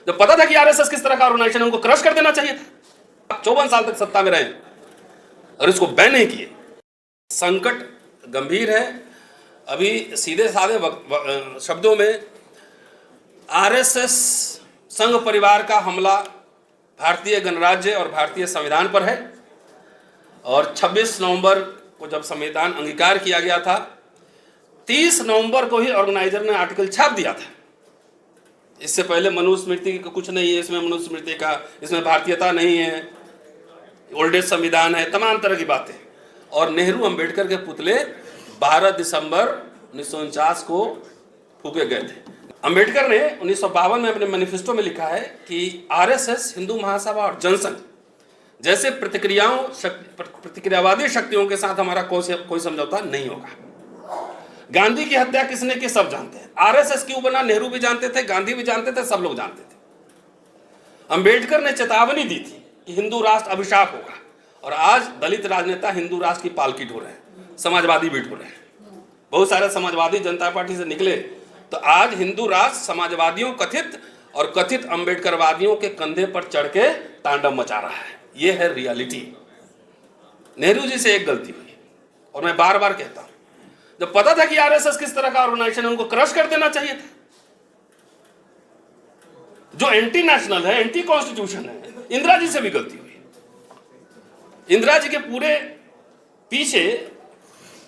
जब पता था कि आरएसएस किस तरह का ऑर्गेनाइजेशन है, उनको क्रश कर देना चाहिए था। 54 साल तक सत्ता में रहे और इसको बैन नहीं किए। संकट गंभीर है। अभी सीधे साधे शब्दों में आरएसएस संघ परिवार का हमला भारतीय गणराज्य और भारतीय संविधान पर है। और 26 नवंबर को जब संविधान अंगीकार किया गया था, 30 नवंबर को ही ऑर्गेनाइजर ने आर्टिकल छाप दिया था। इससे पहले मनुस्मृति का कुछ नहीं है, इसमें मनुस्मृति का, इसमें भारतीयता नहीं है, ओल्डेस्ट संविधान है, तमाम तरह की बातें। और नेहरू अंबेडकर के पुतले 12 दिसंबर 1949 को फूके गए थे। अंबेडकर ने 1952 में अपने मैनिफेस्टो में लिखा है कि आरएसएस, हिंदू महासभा और जनसंघ जैसे प्रतिक्रियावादी शक्तियों के साथ हमारा कोई समझौता नहीं होगा। गांधी की हत्या किसने की सब जानते हैं। आरएसएस क्यों बना, नेहरू भी जानते थे, गांधी भी जानते थे, सब लोग जानते थे। अंबेडकर ने चेतावनी दी थी कि हिंदू राष्ट्र अभिशाप होगा, और आज दलित राजनेता हिंदू राष्ट्र की पालकी ढो रहे हैं, समाजवादी भी ढो रहे हैं। बहुत सारे समाजवादी जनता पार्टी से निकले, तो आज हिंदू राष्ट्र समाजवादियों और कथित अंबेडकरवादियों के कंधे पर चढ़ के तांडव मचा रहा है। ये है रियलिटी। नेहरू जी से एक गलती हुई, और मैं बार बार कहता हूं, जब पता था कि आरएसएस किस तरह का ऑर्गेनाइजेशन है, उनको क्रश कर देना चाहिए था। जो एंटी नेशनल है, एंटी कॉन्स्टिट्यूशन है। इंदिरा जी से भी गलती हुई। इंदिरा जी के पूरे पीछे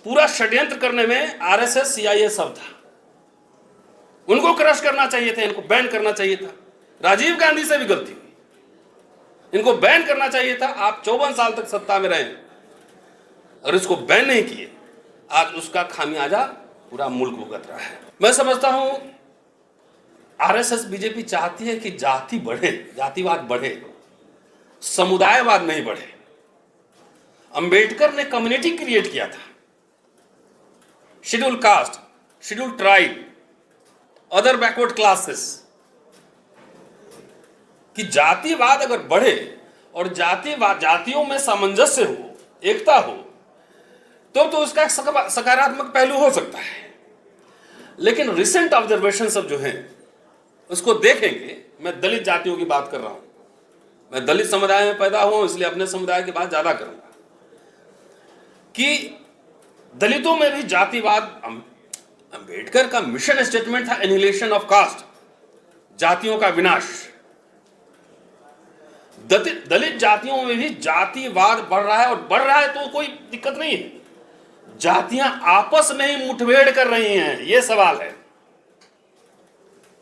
पूरा षड्यंत्र करने में आरएसएस, सीआईए सब था। उनको क्रश करना चाहिए था, इनको बैन करना चाहिए था। राजीव गांधी से भी गलती हुई, इनको बैन करना चाहिए था। आप 54 साल तक सत्ता में रहे और इसको बैन नहीं किए, आज उसका खामियाजा पूरा मुल्क भुगत रहा है। मैं समझता हूं आरएसएस, बीजेपी चाहती है कि जाति बढ़े, जातिवाद बढ़े, समुदायवाद नहीं बढ़े। अंबेडकर ने कम्युनिटी क्रिएट किया था, schedule caste, schedule tribe, other backward classes, कि जातिवाद अगर बढ़े और जातियों में सामंजस्य हो, एकता हो, तो उसका सकारात्मक पहलू हो सकता है। लेकिन रिसेंट ऑब्जर्वेशन सब जो हैं उसको देखेंगे। मैं दलित जातियों की बात कर रहा हूं, मैं दलित समुदाय में पैदा हुआ हूं, इसलिए अपने समुदाय की बात ज्यादा करूंगा कि दलितों में भी जातिवाद, अंबेडकर का मिशन स्टेटमेंट था एनिहिलेशन ऑफ कास्ट, जातियों का विनाश। दलित जातियों में भी जातिवाद बढ़ रहा है, और बढ़ रहा है तो कोई दिक्कत नहीं है। जातियां आपस में ही मुठभेड़ कर रही हैं, यह सवाल है।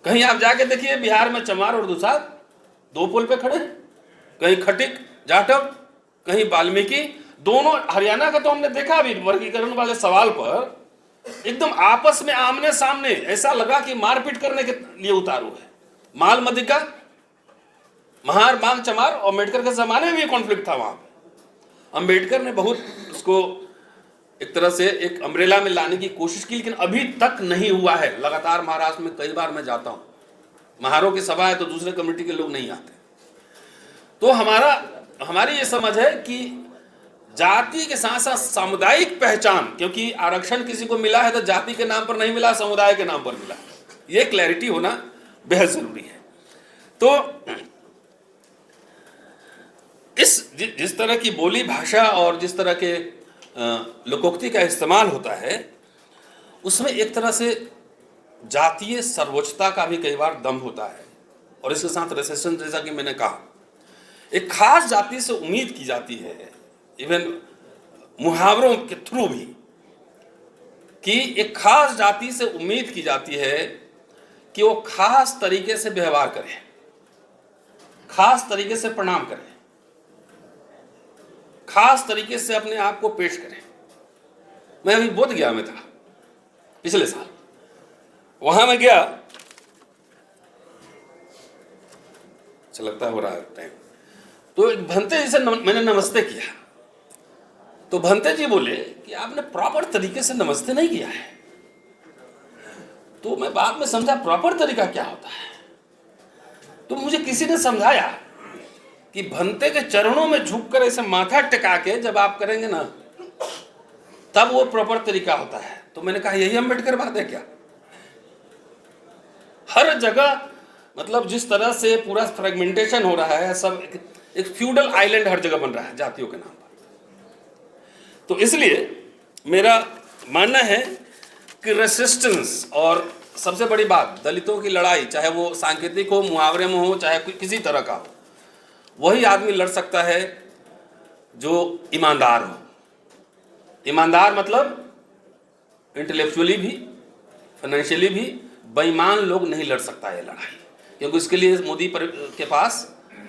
कहीं आप जाके देखिए, बिहार में चमार और दुसाध दो पुल पे खड़े हैं, कहीं खटिक जाटव, कहीं वाल्मीकि, दोनों। हरियाणा का तो हमने देखा अभी वर्गीकरण वाले सवाल पर एकदम आपस में आमने सामने, ऐसा लगा कि मारपीट करने के लिए उतारू है। माल मदिका, महार, मांग, चमार, और अम्बेडकर के जमाने में भी कॉन्फ्लिक्ट था वहां पे। अम्बेडकर ने बहुत उसको एक तरह से एक अम्ब्रेला में लाने की कोशिश की, लेकिन अभी तक नहीं हुआ है। लगातार महाराष्ट्र में कई बार मैं जाता हूं, महारों की सभा है तो दूसरे कम्युनिटी के लोग नहीं आते। तो हमारी ये समझ है कि जाति के साथ साथ सामुदायिक पहचान, क्योंकि आरक्षण किसी को मिला है तो जाति के नाम पर नहीं मिला, समुदाय के नाम पर मिला, ये क्लैरिटी होना बेहद जरूरी है। तो जिस तरह की बोली भाषा और जिस तरह के लोकोक्ति का इस्तेमाल होता है, उसमें एक तरह से जातीय सर्वोच्चता का भी कई बार दम होता है। और इसके साथ रेसेशन, जैसा कि मैंने कहा, एक खास जाति से उम्मीद की जाती है, इवन मुहावरों के थ्रू भी, कि एक खास जाति से उम्मीद की जाती है कि वो खास तरीके से व्यवहार करे, खास तरीके से प्रणाम करे, खास तरीके से अपने आप को पेश करें। मैं अभी बोध गया में था पिछले साल, वहां मैं गया, अच्छा लगता हो रहा है टाइम। तो एक भंते जी से मैंने नमस्ते किया, तो भंते जी बोले कि आपने प्रॉपर तरीके से नमस्ते नहीं किया है। तो मैं बाद में समझा प्रॉपर तरीका क्या होता है। तो मुझे किसी ने समझाया कि भंते के चरणों में झुककर ऐसे माथा टिका के जब आप करेंगे ना, तब वो प्रॉपर तरीका होता है। तो मैंने कहा यही अम्बेडकर बात है क्या? हर जगह मतलब जिस तरह से पूरा फ्रेगमेंटेशन हो रहा है, सब एक फ्यूडल आइलैंड हर जगह बन रहा है जातियों के नाम पर। तो इसलिए मेरा मानना है कि रेसिस्टेंस, और सबसे बड़ी बात दलितों की लड़ाई, चाहे वो सांकेतिक हो, मुहावरे में हो, चाहे किसी तरह का हो, वही आदमी लड़ सकता है जो ईमानदार हो। ईमानदार मतलब इंटेलेक्चुअली भी, फाइनेंशियली भी। बेईमान लोग नहीं लड़ सकता है लड़ाई, क्योंकि इसके लिए मोदी के पास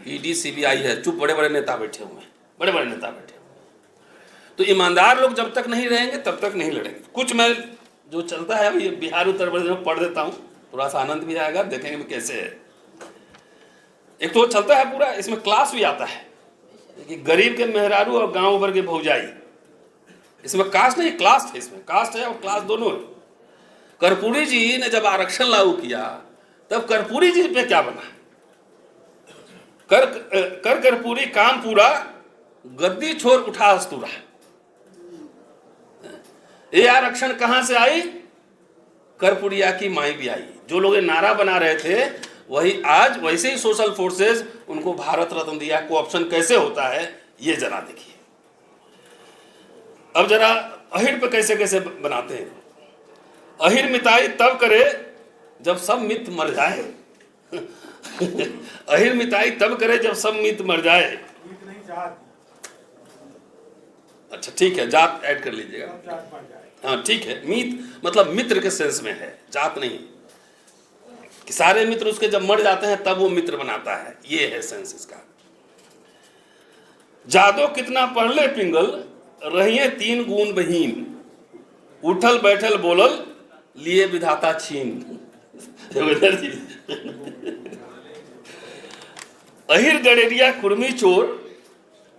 ईडी सीबीआई है, चुप बड़े बड़े नेता बैठे हुए हैं, बड़े बड़े नेता बैठे हुए हैं। तो ईमानदार लोग जब तक नहीं रहेंगे तब तक नहीं लड़ेंगे। कुछ मैं जो चलता है अभी बिहार उत्तर प्रदेश में पढ़ देता हूँ, थोड़ा सा आनंद भी आएगा, देखेंगे कैसे है। एक तो चलता है पूरा, इसमें क्लास भी आता है कि गरीब के मेहरारू और गांव भर के भौजाई, इसमें कास्ट नहीं क्लास है, इसमें कास्ट है और क्लास दोनों है। कर्पूरी जी ने जब आरक्षण लागू किया तब कर्पूरी जी पे क्या बना? कर्पूरी काम पूरा, गद्दी छोड़ उठा अस्तूरा। ये आरक्षण कहां से आई? कर्पूरिया की माई भी आई। जो लोग नारा बना रहे थे वही आज वैसे ही सोशल फोर्सेस उनको भारत रत्न दिया। कोऑप्शन कैसे होता है ये जरा देखिए। अब जरा अहिर पे कैसे कैसे बनाते हैं। अहिर मिताई तब करे जब सब मित मर जाए। अहिर मिताई तब करे जब सब मित मर जाए। अच्छा ठीक है, जात ऐड कर लीजिएगा। हाँ ठीक है, मीत मतलब मित्र के सेंस में है, जात नहीं कि सारे मित्र उसके जब मर जाते हैं तब वो मित्र बनाता है, ये है सेंस इसका। जादो कितना पढ़ ले पिंगल, रहिए तीन गुण बहीन, उठल बैठल बोलल लिए विधाता छीन। अहिर गड़ेरिया कुर्मी चोर,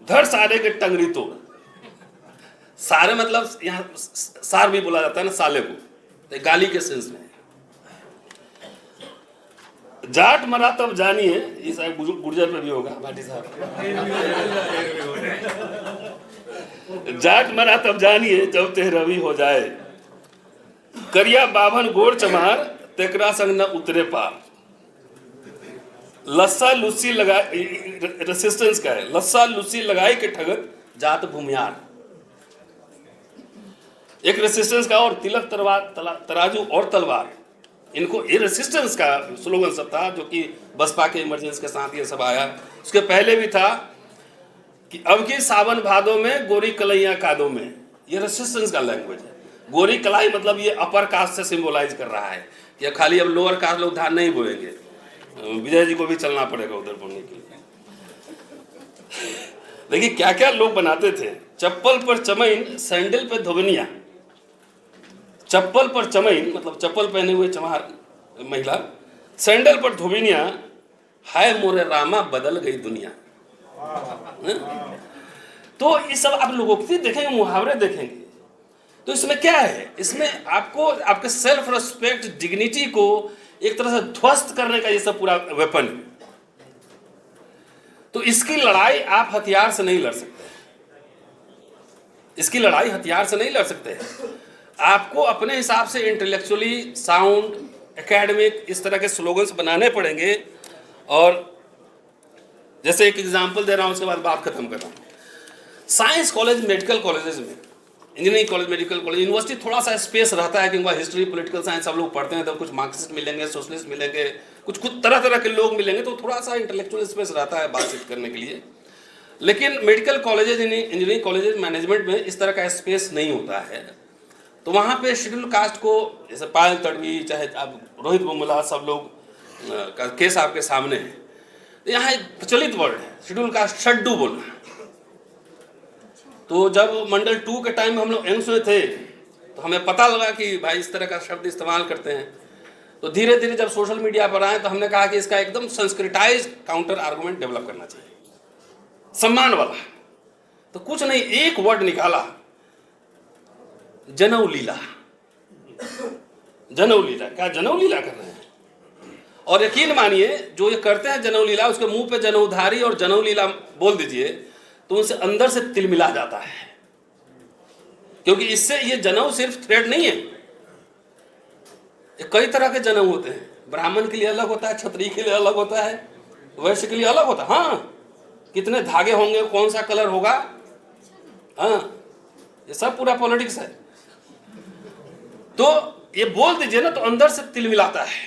धर सारे के टंगड़ी तोड़। सारे मतलब यहाँ सार भी बोला जाता है ना साले को, तो गाली के सेंस में। जाट मरा तब जानिए, ये शायद गुर्जर पे भी होगा भाटी साहब। जाट मरा तब जानिए जब ते रवि हो जाए, करिया बाभन गोर चमार तेकरा संग न उतरे पार। लस्सा लुस्सी लगा, रेसिस्टेंस का है, लस्सा लुस्सी लगाई के ठगत जात भूमियार। एक रेसिस्टेंस का, और तिलक तराजू और तलवार, इनको ये रेसिस्टेंस का स्लोगन सब था, जो कि बसपा के इमरजेंसी के साथ ये सब आया। उसके पहले भी था कि अब की सावन भादों में गोरी कलैया कादों में, ये रेसिस्टेंस का लैंग्वेज है। गोरी कलाई मतलब ये अपर कास्ट से सिंबलाइज कर रहा है कि खाली अब लोअर कास्ट लोग धान नहीं बोएंगे, विजय जी को भी चलना पड़ेगा उधर बोलने के लिए। देखिए क्या क्या लोग बनाते थे। चप्पल पर चमैन, सैंडल पे धोबनिया। चप्पल पर चमैन मतलब चप्पल पहने हुए चमार महिला, सैंडल पर धोबिनिया, हाय मोरे रामा बदल गई दुनिया। तो ये सब आप लोगों को देखेंगे, मुहावरे देखेंगे, तो इसमें क्या है? इसमें आपको आपके सेल्फ रेस्पेक्ट, डिग्निटी को एक तरह से ध्वस्त करने का ये सब पूरा वेपन है। तो इसकी लड़ाई आप हथियार से नहीं लड़ सकते, इसकी लड़ाई हथियार से नहीं लड़ सकते हैं। आपको अपने हिसाब से इंटेलेक्चुअली साउंड, एकेडमिक इस तरह के स्लोगन्स बनाने पड़ेंगे। और जैसे एक एग्जांपल दे रहा हूं, उसके बाद बात खत्म कर रहा हूं। साइंस कॉलेज, मेडिकल कॉलेजेस में, engineering college, medical college, university थोड़ा सा स्पेस रहता है, क्योंकि हिस्ट्री, पॉलिटिकल साइंस सब लोग पढ़ते हैं, तब कुछ मार्क्सिस्ट मिलेंगे, सोशलिस्ट मिलेंगे, कुछ तरह तरह के लोग मिलेंगे, तो थोड़ा सा इंटेलेक्चुअल स्पेस रहता है बातचीत करने के लिए। लेकिन medical colleges, engineering colleges, management में इस तरह का स्पेस नहीं होता है। तो वहाँ पे शेड्यूल कास्ट को, जैसे पायल तड़वी, चाहे आप रोहित बुमला, सब लोग का केस आपके सामने है। तो यहाँ एक प्रचलित वर्ड है शेड्यूल कास्ट, शड्डू बोलना। तो जब मंडल 2 के टाइम में हम लोग एम्स में थे, तो हमें पता लगा कि भाई इस तरह का शब्द इस्तेमाल करते हैं। तो धीरे धीरे जब सोशल मीडिया पर आए तो हमने कहा कि इसका एकदम संस्कृताइज काउंटर आर्गुमेंट डेवलप करना चाहिए, सम्मान वाला। तो कुछ नहीं, एक वर्ड निकाला, जनऊ लीला। जनऊ लीला, क्या जनऊ लीला कर रहे हैं? और यकीन मानिए जो ये करते हैं जनऊ लीला, उसके मुंह पे जनऊधारी और जनऊ लीला बोल दीजिए तो उनसे अंदर से तिल मिला जाता है, क्योंकि इससे ये जनऊ सिर्फ थ्रेड नहीं है, कई तरह के जनऊ होते हैं। ब्राह्मण के लिए अलग होता है, क्षत्रिय के लिए अलग होता है, वैश्य के लिए अलग होता है। हाँ, कितने धागे होंगे, कौन सा कलर होगा, हाँ, ये सब पूरा पॉलिटिक्स है। तो ये बोल दीजिए ना तो अंदर से तिल मिलाता है।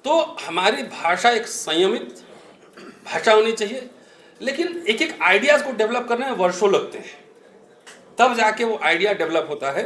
तो हमारी भाषा एक संयमित भाषा होनी चाहिए, लेकिन एक एक आइडियाज को डेवलप करने में वर्षों लगते हैं, तब जाके वो आइडिया डेवलप होता है।